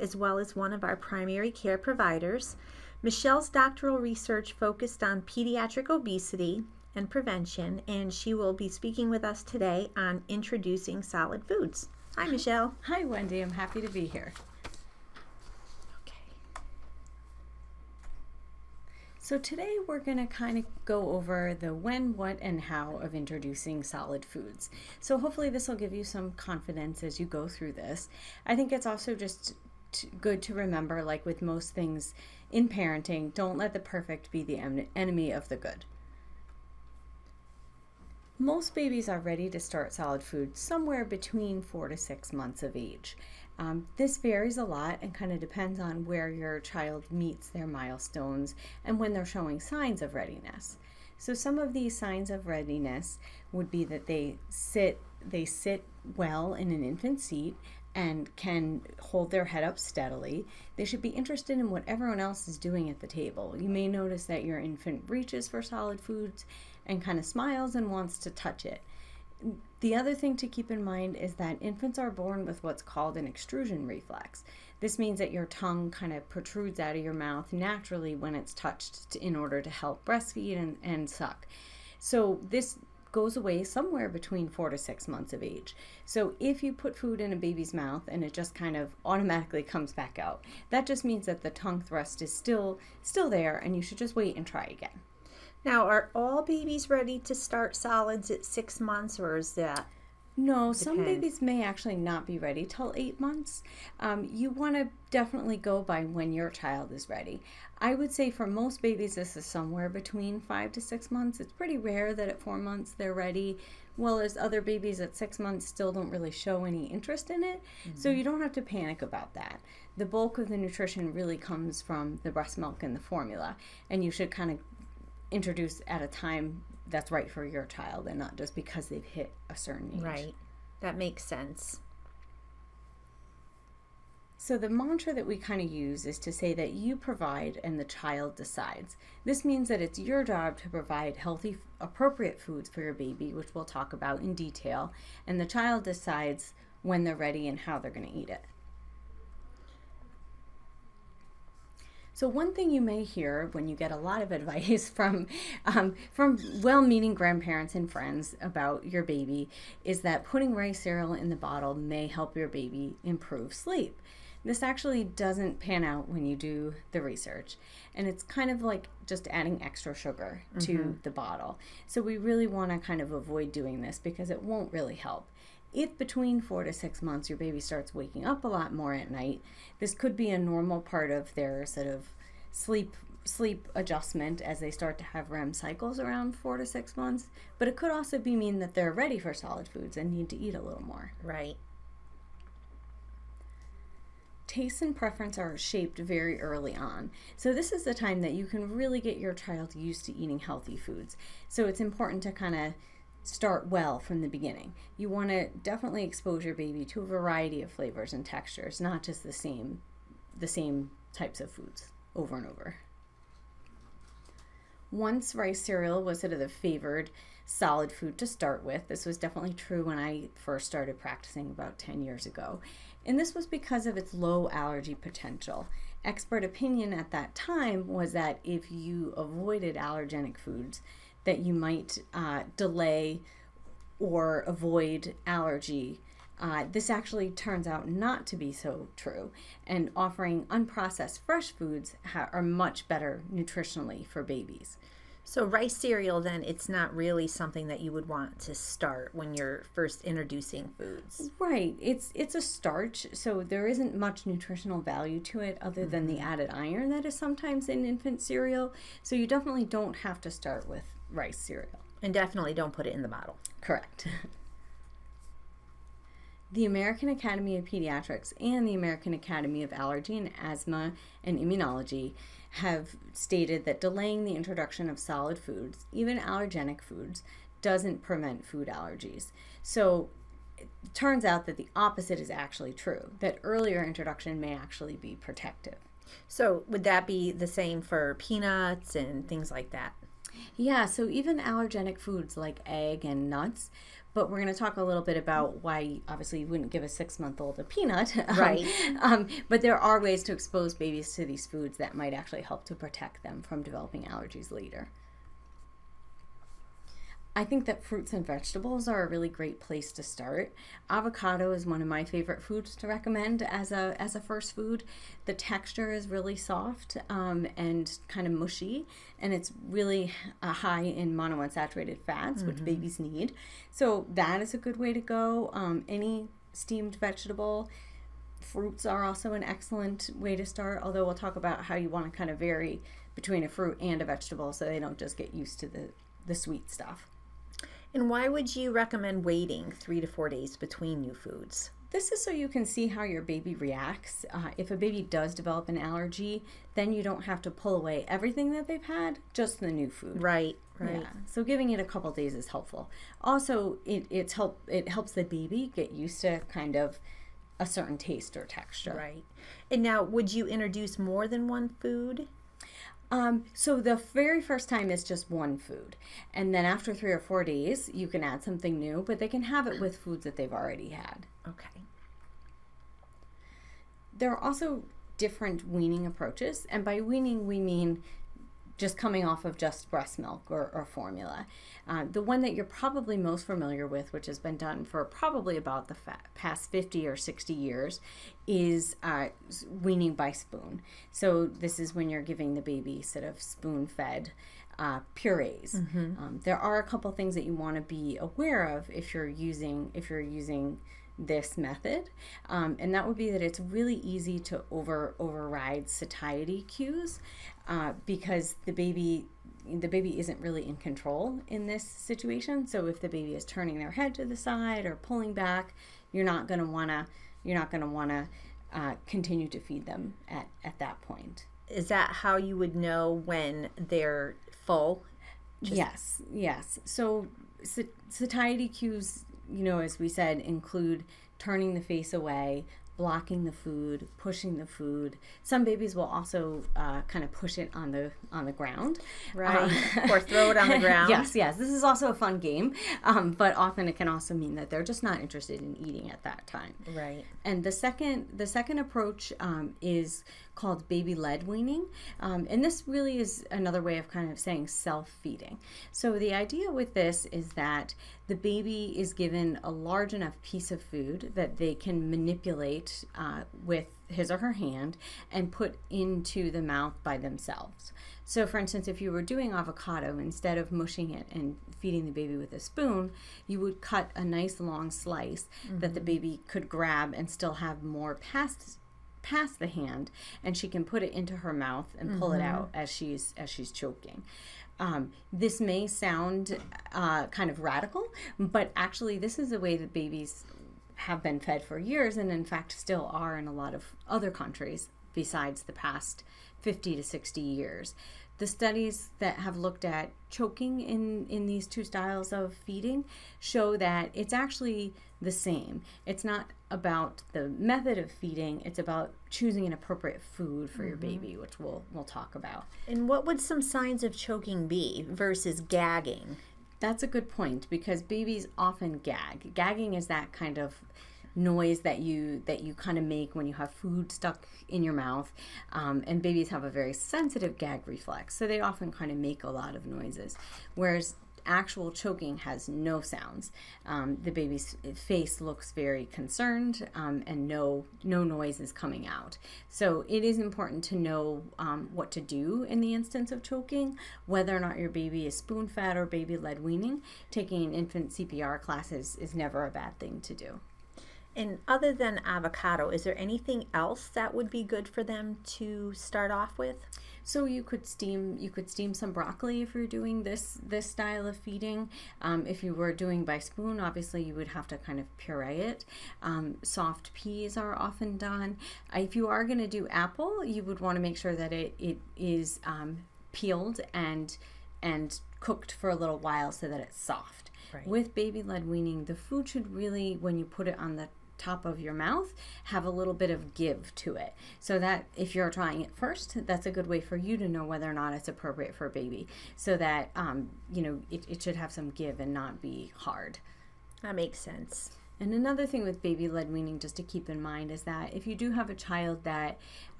as well as one of our primary care providers. Michelle's doctoral research focused on pediatric obesity and prevention, and she will be speaking with us today on introducing solid foods. Hi, Michelle. Hi, Wendy. I'm happy to be here. So today we're going to kind of go over the when, what, and how of introducing solid foods. So hopefully this will give you some confidence as you go through this. I think it's also just good to remember, like with most things in parenting, don't let the perfect be the enemy of the good. Most babies are ready to start solid food somewhere between 4 to 6 months of age. This varies a lot and kind of depends on where your child meets their milestones and when they're showing signs of readiness. So some of these signs of readiness would be that they sit well in an infant seat and can hold their head up steadily. They should be interested in what everyone else is doing at the table. You may notice that your infant reaches for solid foods and kind of smiles and wants to touch it. The other thing to keep in mind is that infants are born with what's called an extrusion reflex. This means that your tongue kind of protrudes out of your mouth naturally when it's touched in order to help breastfeed and suck. So this goes away somewhere between 4 to 6 months of age. So if you put food in a baby's mouth and it just kind of automatically comes back out, that just means that the tongue thrust is still there, and you should just wait and try again. Now, are all babies ready to start solids at 6 months, or is that? No, some babies may actually not be ready till 8 months. You want to definitely go by when your child is ready. I would say for most babies, this is somewhere between 5 to 6 months. It's pretty rare that at 4 months they're ready, whereas other babies at 6 months still don't really show any interest in it. So you don't have to panic about that. The bulk of the nutrition really comes from the breast milk and the formula, and you should kind of introduce at a time that's right for your child and not just because they've hit a certain age. Right. That makes sense. So the mantra that we kind of use is to say that you provide and the child decides. This means that it's your job to provide healthy, appropriate foods for your baby, which we'll talk about in detail, and the child decides when they're ready and how they're going to eat it. So one thing you may hear when you get a lot of advice from well-meaning grandparents and friends about your baby is that putting rice cereal in the bottle may help your baby improve sleep. This actually doesn't pan out when you do the research, and it's kind of like just adding extra sugar to the bottle. So we really want to kind of avoid doing this because it won't really help. If between 4 to 6 months your baby starts waking up a lot more at night, this could be a normal part of their sort of sleep adjustment as they start to have REM cycles around 4 to 6 months. But it could also mean that they're ready for solid foods and need to eat a little more. Right. Taste and preference are shaped very early on. So this is the time that you can really get your child used to eating healthy foods. So it's important to kind of start well from the beginning. You want to definitely expose your baby to a variety of flavors and textures, not just the same types of foods over and over. Once rice cereal was sort of the favored solid food to start with. This was definitely true when I first started practicing about 10 years ago. And this was because of its low allergy potential. Expert opinion at that time was that if you avoided allergenic foods, that you might delay or avoid allergy. This actually turns out not to be so true, and offering unprocessed fresh foods are much better nutritionally for babies. So rice cereal, then, it's not really something that you would want to start when you're first introducing foods. Right. It's a starch, so there isn't much nutritional value to it other than the added iron that is sometimes in infant cereal. So you definitely don't have to start with rice cereal. And definitely don't put it in the bottle. Correct. The American Academy of Pediatrics and the American Academy of Allergy and Asthma and Immunology have stated that delaying the introduction of solid foods, even allergenic foods, doesn't prevent food allergies. So it turns out that the opposite is actually true, that earlier introduction may actually be protective. So would that be the same for peanuts and things like that? Yeah, so even allergenic foods like egg and nuts, but we're going to talk a little bit about why obviously you wouldn't give a 6-month-old a peanut. Right. But there are ways to expose babies to these foods that might actually help to protect them from developing allergies later. I think that fruits and vegetables are a really great place to start. Avocado is one of my favorite foods to recommend as a first food. The texture is really soft and kind of mushy, and it's really high in monounsaturated fats, which babies need. So that is a good way to go. Any steamed vegetable. Fruits are also an excellent way to start, although we'll talk about how you want to kind of vary between a fruit and a vegetable so they don't just get used to the sweet stuff. And why would you recommend waiting 3 to 4 days between new foods? This is so you can see how your baby reacts. If a baby does develop an allergy, then you don't have to pull away everything that they've had, just the new food. Right. Yeah. So giving it a couple days is helpful. Also, it helps the baby get used to kind of a certain taste or texture. Right. And now, would you introduce more than one food? So the very first time is just one food. And then after 3 or 4 days, you can add something new, but they can have it with foods that they've already had. Okay. There are also different weaning approaches. And by weaning, we mean just coming off of just breast milk or formula. The one that you're probably most familiar with, which has been done for probably about the past 50 or 60 years, is weaning by spoon. So this is when you're giving the baby sort of spoon-fed purees. There are a couple things that you want to be aware of if you're using this method, and that would be that it's really easy to override satiety cues because the baby isn't really in control in this situation. So if the baby is turning their head to the side or pulling back, you're not going to want to continue to feed them at that point. Is that how you would know when they're full? Yes. So satiety cues, as we said, include turning the face away, blocking the food, pushing the food. Some babies will also kind of push it on the ground. Right. Or throw it on the ground. Yes. This is also a fun game, but often it can also mean that they're just not interested in eating at that time. Right. And the second approach is called baby-led weaning, and this really is another way of kind of saying self-feeding. So the idea with this is that the baby is given a large enough piece of food that they can manipulate with his or her hand and put into the mouth by themselves. So for instance, if you were doing avocado, instead of mushing it and feeding the baby with a spoon, you would cut a nice long slice that the baby could grab and still have more past the hand, and she can put it into her mouth and pull it out as she's choking. This may sound kind of radical, but actually this is the way that babies have been fed for years, and in fact still are in a lot of other countries besides the past 50 to 60 years. The studies that have looked at choking in these two styles of feeding show that it's actually the same. It's not about the method of feeding, it's about choosing an appropriate food for your baby, which we'll talk about. And what would some signs of choking be versus gagging? That's a good point, because babies often gag. Gagging is that kind of noise that you kind of make when you have food stuck in your mouth, and babies have a very sensitive gag reflex, so they often kind of make a lot of noises, whereas actual choking has no sounds. The baby's face looks very concerned, and no noise is coming out. So it is important to know what to do in the instance of choking, whether or not your baby is spoon-fed or baby-led weaning. Taking an infant CPR class is never a bad thing to do. And other than avocado, is there anything else that would be good for them to start off with? So you could steam some broccoli if you're doing this style of feeding. If you were doing by spoon, obviously you would have to kind of puree it. Soft peas are often done. If you are going to do apple, you would want to make sure that it is peeled and cooked for a little while so that it's soft. Right. With baby-led weaning, the food should really, when you put it on the top of your mouth have a little bit of give to it. So that if you're trying it first, that's a good way for you to know whether or not it's appropriate for a baby. So that, it should have some give and not be hard. That makes sense. And another thing with baby-led weaning, just to keep in mind, is that if you do have a child that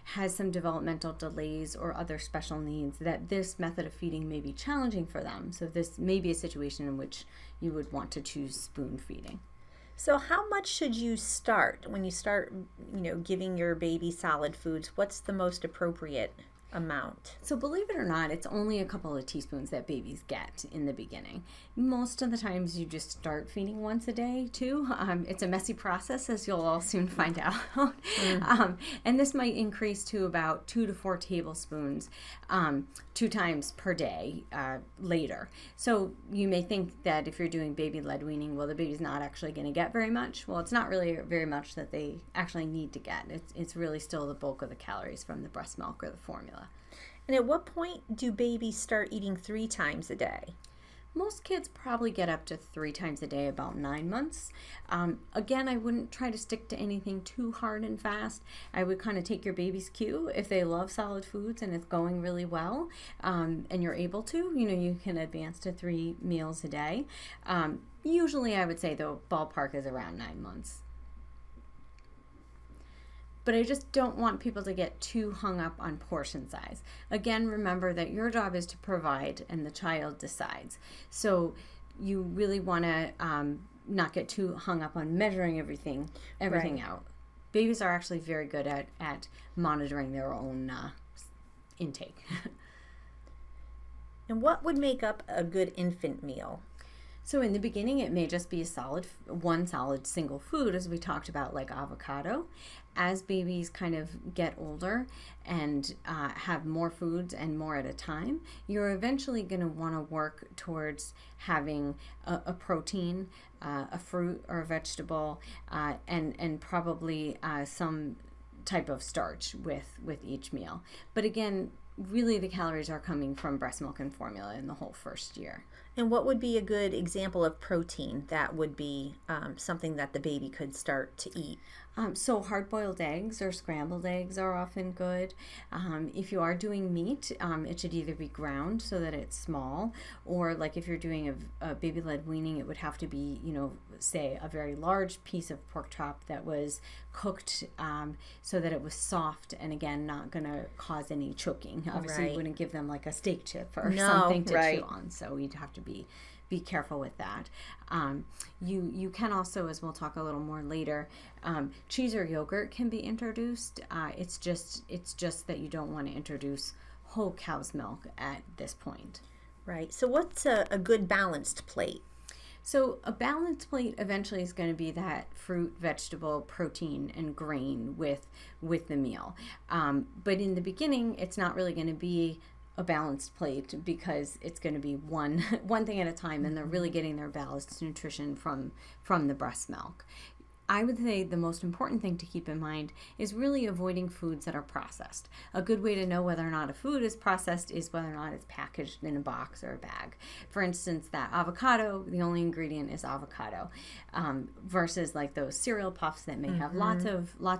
has some developmental delays or other special needs, that this method of feeding may be challenging for them. So this may be a situation in which you would want to choose spoon feeding. So how much should you start when you start, giving your baby solid foods? What's the most appropriate amount? So believe it or not, it's only a couple of teaspoons that babies get in the beginning. Most of the times you just start feeding once a day too. It's a messy process, as you'll all soon find out. And this might increase to about 2 to 4 tablespoons 2 times per day later. So you may think that if you're doing baby-led weaning, well, the baby's not actually going to get very much. Well, it's not really very much that they actually need to get. It's really still the bulk of the calories from the breast milk or the formula. And at what point do babies start eating 3 times a day? Most kids probably get up to 3 times a day about 9 months. Again, I wouldn't try to stick to anything too hard and fast. I would kind of take your baby's cue. If they love solid foods and it's going really well, and you're able to, you can advance to 3 meals a day. Usually I would say the ballpark is around 9 months. But I just don't want people to get too hung up on portion size. Again, remember that your job is to provide and the child decides. So you really want to not get too hung up on measuring everything Right. out. Babies are actually very good at monitoring their own intake. And what would make up a good infant meal? So in the beginning, it may just be one solid single food, as we talked about, like avocado. As babies kind of get older and have more foods and more at a time, you're eventually going to want to work towards having a protein, a fruit or a vegetable, and probably some type of starch with each meal. But again, really the calories are coming from breast milk and formula in the whole first year. And what would be a good example of protein that would be something that the baby could start to eat? So hard-boiled eggs or scrambled eggs are often good. If you are doing meat, it should either be ground so that it's small, or like if you're doing a baby-led weaning, it would have to be, say a very large piece of pork chop that was cooked so that it was soft and again not going to cause any choking. Obviously, Right. you wouldn't give them like a steak chip or No, something to right. chew on, so you'd have to be careful with that. You can also, as we'll talk a little more later, cheese or yogurt can be introduced. It's just that you don't want to introduce whole cow's milk at this point. Right. So what's a good balanced plate? So a balanced plate eventually is going to be that fruit, vegetable, protein, and grain with the meal. But in the beginning, it's not really going to be a balanced plate because it's going to be one thing at a time, and they're really getting their balanced nutrition from the breast milk. I would say the most important thing to keep in mind is really avoiding foods that are processed. A good way to know whether or not a food is processed is whether or not it's packaged in a box or a bag. For instance, that avocado, the only ingredient is avocado, versus like those cereal puffs that may have lots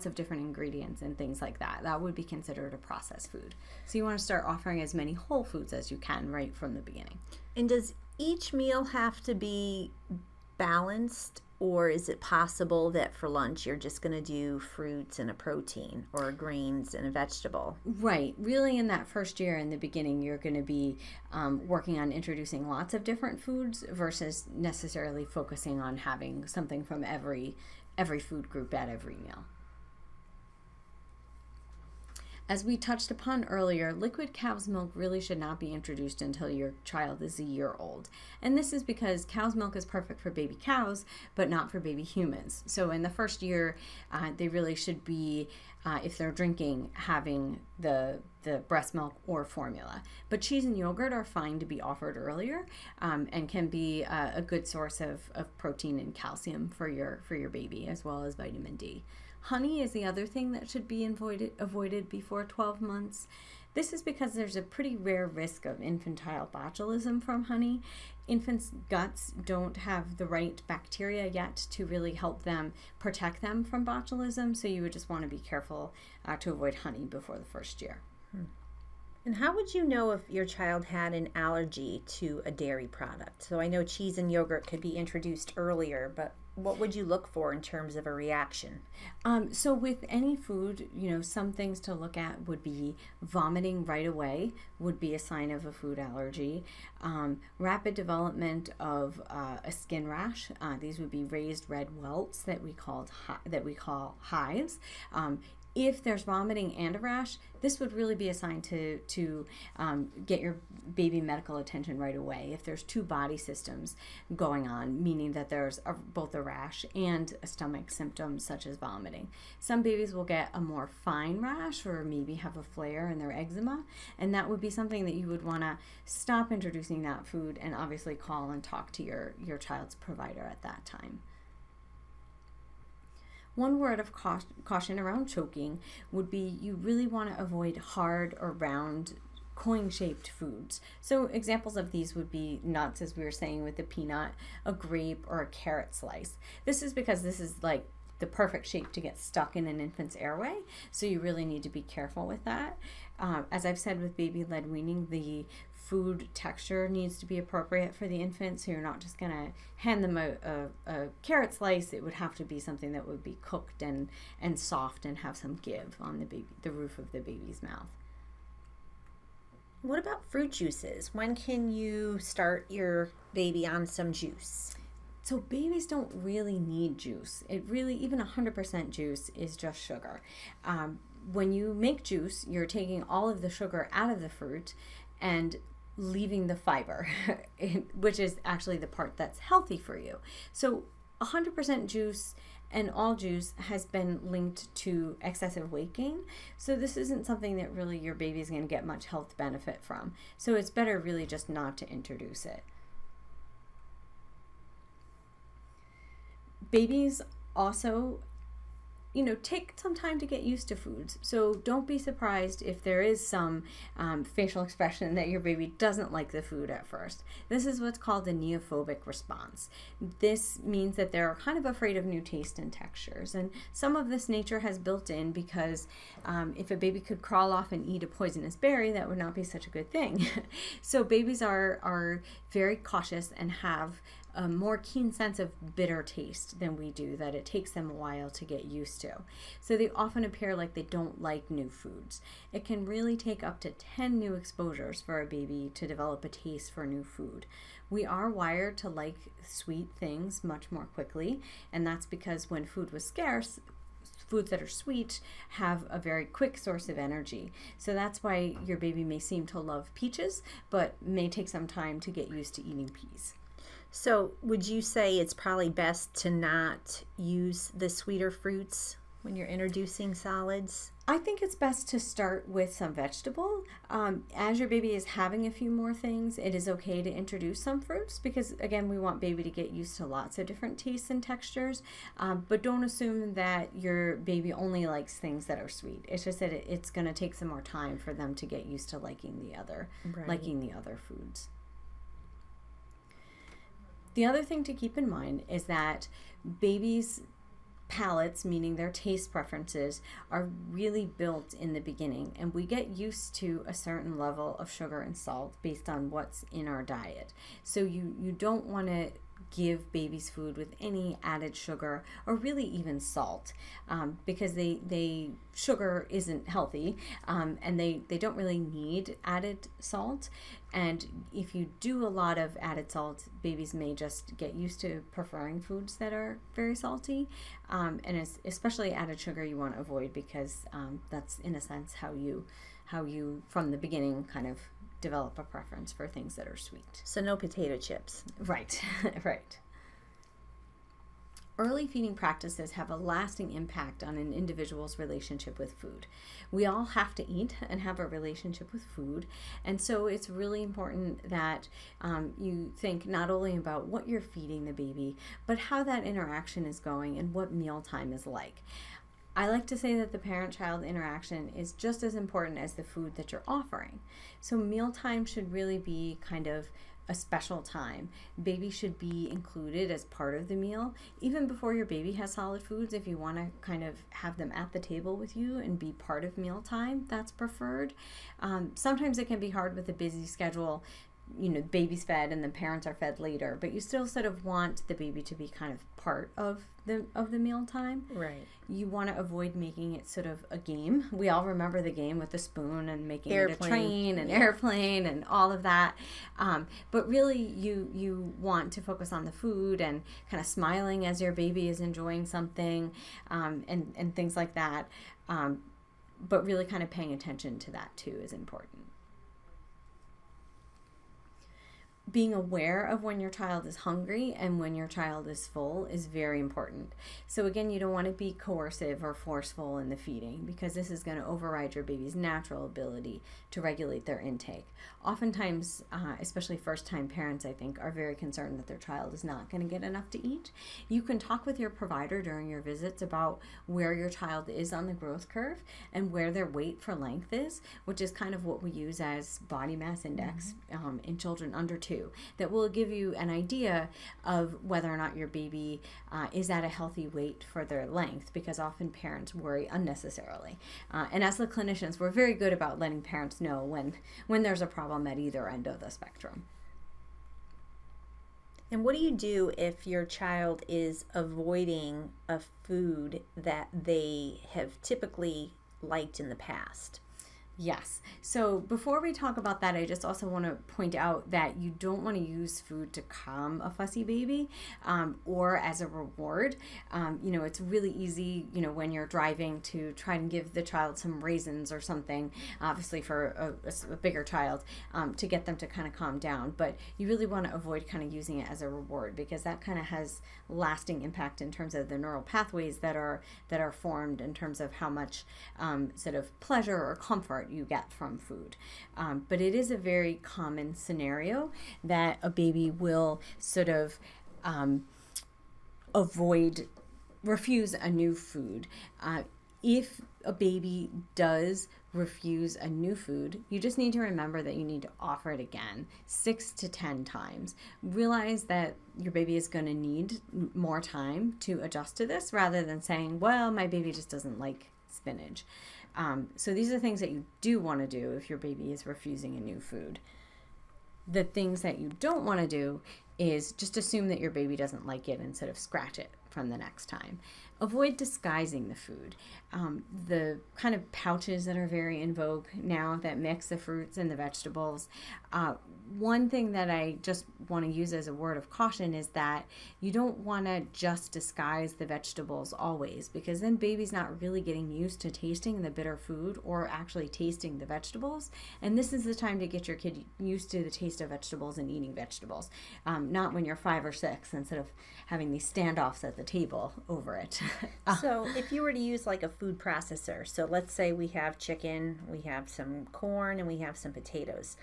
of different ingredients and things like that. That would be considered a processed food. So you want to start offering as many whole foods as you can right from the beginning. And does each meal have to be balanced, or is it possible that for lunch you're just going to do fruits and a protein, or grains and a vegetable? Right. Really, in that first year, in the beginning, you're going to be working on introducing lots of different foods versus necessarily focusing on having something from every food group at every meal. As we touched upon earlier, liquid cow's milk really should not be introduced until your child is a year old. And this is because cow's milk is perfect for baby cows, but not for baby humans. So in the first year, they really should be, if they're drinking, having the breast milk or formula. But cheese and yogurt are fine to be offered earlier, and can be a good source of protein and calcium for your baby, as well as vitamin D. Honey is the other thing that should be avoided before 12 months. This is because there's a pretty rare risk of infantile botulism from honey. Infants' guts don't have the right bacteria yet to really help them protect them from botulism, so you would just want to be careful to avoid honey before the first year. And how would you know if your child had an allergy to a dairy product? So I know cheese and yogurt could be introduced earlier, but what would you look for in terms of a reaction? So with any food, some things to look at would be vomiting right away would be a sign of a food allergy. Rapid development of a skin rash. These would be raised red welts that we call hives. If there's vomiting and a rash, this would really be a sign to get your baby medical attention right away. If there's two body systems going on, meaning that there's both a rash and a stomach symptom such as vomiting. Some babies will get a more fine rash or maybe have a flare in their eczema, and that would be something that you would want to stop introducing that food and obviously call and talk to your child's provider at that time. One word of caution around choking would be you really want to avoid hard or round coin-shaped foods. So examples of these would be nuts, as we were saying with the peanut, a grape, or a carrot slice. This is because this is like the perfect shape to get stuck in an infant's airway, so you really need to be careful with that. As I've said with baby-led weaning, the food texture needs to be appropriate for the infant, so you're not just going to hand them a carrot slice. It would have to be something that would be cooked and soft and have some give on the roof of the baby's mouth. What about fruit juices? When can you start your baby on some juice? So babies don't really need juice. Even 100% juice is just sugar. When you make juice, you're taking all of the sugar out of the fruit and leaving the fiber, which is actually the part that's healthy for you. So 100% juice and all juice has been linked to excessive weight gain. So this isn't something that really your baby is going to get much health benefit from. So it's better really just not to introduce it. Babies also take some time to get used to foods. So don't be surprised if there is some facial expression that your baby doesn't like the food at first. This is what's called a neophobic response. This means that they're kind of afraid of new tastes and textures. And some of this nature has built in because if a baby could crawl off and eat a poisonous berry, that would not be such a good thing. So babies are very cautious and have a more keen sense of bitter taste than we do, that it takes them a while to get used to. So they often appear like they don't like new foods. It can really take up to 10 new exposures for a baby to develop a taste for new food. We are wired to like sweet things much more quickly, and that's because when food was scarce, foods that are sweet have a very quick source of energy. So that's why your baby may seem to love peaches, but may take some time to get used to eating peas. So would you say it's probably best to not use the sweeter fruits when you're introducing solids? I think it's best to start with some vegetable. As your baby is having a few more things, it is okay to introduce some fruits because, again, we want baby to get used to lots of different tastes and textures. But don't assume that your baby only likes things that are sweet. It's just that it's going to take some more time for them to get used to liking the other foods. The other thing to keep in mind is that babies' palates, meaning their taste preferences, are really built in the beginning, and we get used to a certain level of sugar and salt based on what's in our diet. So you don't want to give babies food with any added sugar or really even salt because sugar isn't healthy and they don't really need added salt. And if you do a lot of added salt, babies may just get used to preferring foods that are very salty, and especially added sugar you want to avoid because that's in a sense how you from the beginning kind of develop a preference for things that are sweet. So no potato chips. Right, right. Early feeding practices have a lasting impact on an individual's relationship with food. We all have to eat and have a relationship with food, and so it's really important that you think not only about what you're feeding the baby, but how that interaction is going and what mealtime is like. I like to say that the parent-child interaction is just as important as the food that you're offering. So mealtime should really be kind of a special time. Baby should be included as part of the meal. Even before your baby has solid foods, if you want to kind of have them at the table with you and be part of mealtime, that's preferred. Sometimes it can be hard with a busy schedule. Baby's fed and the parents are fed later, but you still sort of want the baby to be kind of part of the meal time. Right. You want to avoid making it sort of a game. We all remember the game with the spoon and making it a Airplane. train and airplane and all of that. But really, you want to focus on the food and kind of smiling as your baby is enjoying something, and things like that. But really kind of paying attention to that too is important. Being aware of when your child is hungry and when your child is full is very important. So again, you don't want to be coercive or forceful in the feeding, because this is going to override your baby's natural ability to regulate their intake. Oftentimes, especially first-time parents, I think, are very concerned that their child is not going to get enough to eat. You can talk with your provider during your visits about where your child is on the growth curve and where their weight for length is, which is kind of what we use as body mass index in children under 2. That will give you an idea of whether or not your baby is at a healthy weight for their length, because often parents worry unnecessarily. And as the clinicians, we're very good about letting parents know when there's a problem at either end of the spectrum. And what do you do if your child is avoiding a food that they have typically liked in the past? Yes. So before we talk about that, I just also want to point out that you don't want to use food to calm a fussy baby or as a reward. It's really easy, when you're driving, to try and give the child some raisins or something, obviously for a bigger child, to get them to kind of calm down. But you really want to avoid kind of using it as a reward, because that kind of has lasting impact in terms of the neural pathways that are formed in terms of how much sort of pleasure or comfort you get from food. But it is a very common scenario that a baby will sort of refuse a new food. If a baby does refuse a new food, you just need to remember that you need to offer it again 6 to 10 times. Realize that your baby is going to need more time to adjust to this, rather than saying, well, my baby just doesn't like spinach. So these are things that you do want to do if your baby is refusing a new food. The things that you don't want to do is just assume that your baby doesn't like it and sort of scratch it from the next time. Avoid disguising the food. The kind of pouches that are very in vogue now that mix the fruits and the vegetables. One thing that I just want to use as a word of caution is that you don't want to just disguise the vegetables always, because then baby's not really getting used to tasting the bitter food or actually tasting the vegetables. And this is the time to get your kid used to the taste of vegetables and eating vegetables, not when you're 5 or 6 and sort of having these standoffs at the table over it. So if you were to use like a food processor, so let's say we have chicken, we have some corn, and we have some potatoes.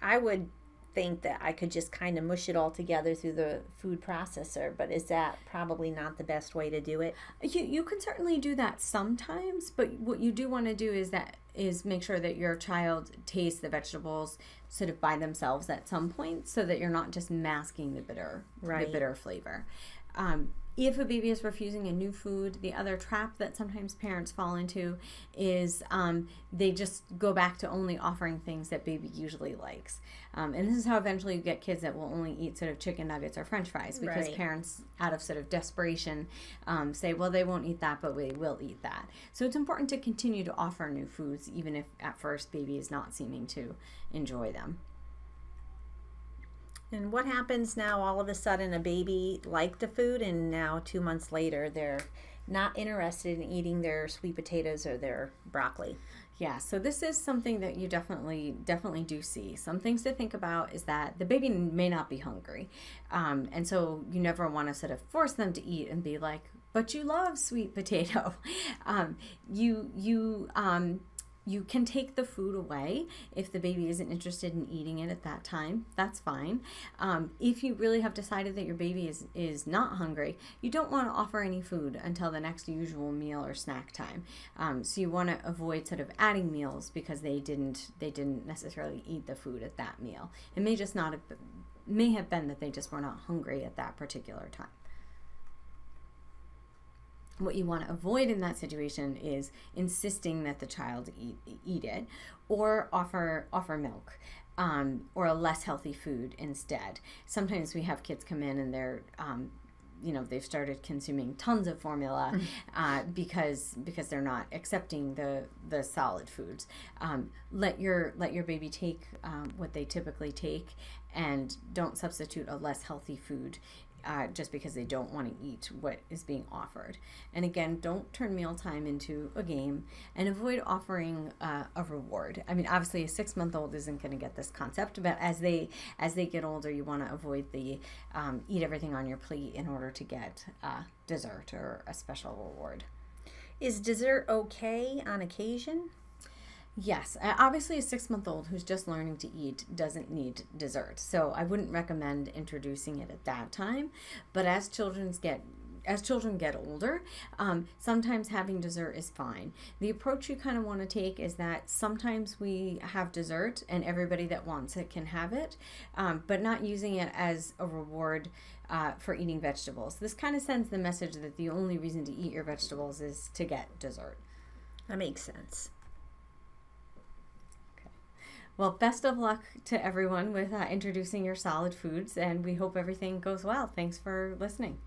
I would think that I could just kind of mush it all together through the food processor, but is that probably not the best way to do it? You can certainly do that sometimes, but what you do want to do is make sure that your child tastes the vegetables sort of by themselves at some point, so that you're not just masking the bitter flavor. If a baby is refusing a new food, the other trap that sometimes parents fall into is they just go back to only offering things that baby usually likes. And this is how eventually you get kids that will only eat sort of chicken nuggets or french fries, because parents, out of sort of desperation, say, well, they won't eat that, but they will eat that. So it's important to continue to offer new foods, even if at first baby is not seeming to enjoy them. And what happens now, all of a sudden a baby liked the food and now 2 months later they're not interested in eating their sweet potatoes or their broccoli? Yeah, so this is something that you definitely do see. Some things to think about is that the baby may not be hungry. And so you never want to sort of force them to eat and be like, but you love sweet potato. You can take the food away if the baby isn't interested in eating it at that time. That's fine. If you really have decided that your baby is not hungry, you don't want to offer any food until the next usual meal or snack time. So you want to avoid sort of adding meals because they didn't necessarily eat the food at that meal. It may have been that they just were not hungry at that particular time. What you want to avoid in that situation is insisting that the child eat it, or offer milk, or a less healthy food instead. Sometimes we have kids come in and they're they've started consuming tons of formula because they're not accepting the solid foods. Let your baby take what they typically take, and don't substitute a less healthy food just because they don't want to eat what is being offered. And again, don't turn mealtime into a game, and avoid offering a reward. I mean, obviously a 6-month-old isn't going to get this concept, but as they get older, you want to avoid the eat everything on your plate in order to get dessert or a special reward. Is dessert okay on occasion? Yes, obviously a 6-month-old who's just learning to eat doesn't need dessert, so I wouldn't recommend introducing it at that time. But as children get older, sometimes having dessert is fine. The approach you kind of want to take is that sometimes we have dessert and everybody that wants it can have it, but not using it as a reward for eating vegetables. This kind of sends the message that the only reason to eat your vegetables is to get dessert. That makes sense. Well, best of luck to everyone with introducing your solid foods, and we hope everything goes well. Thanks for listening.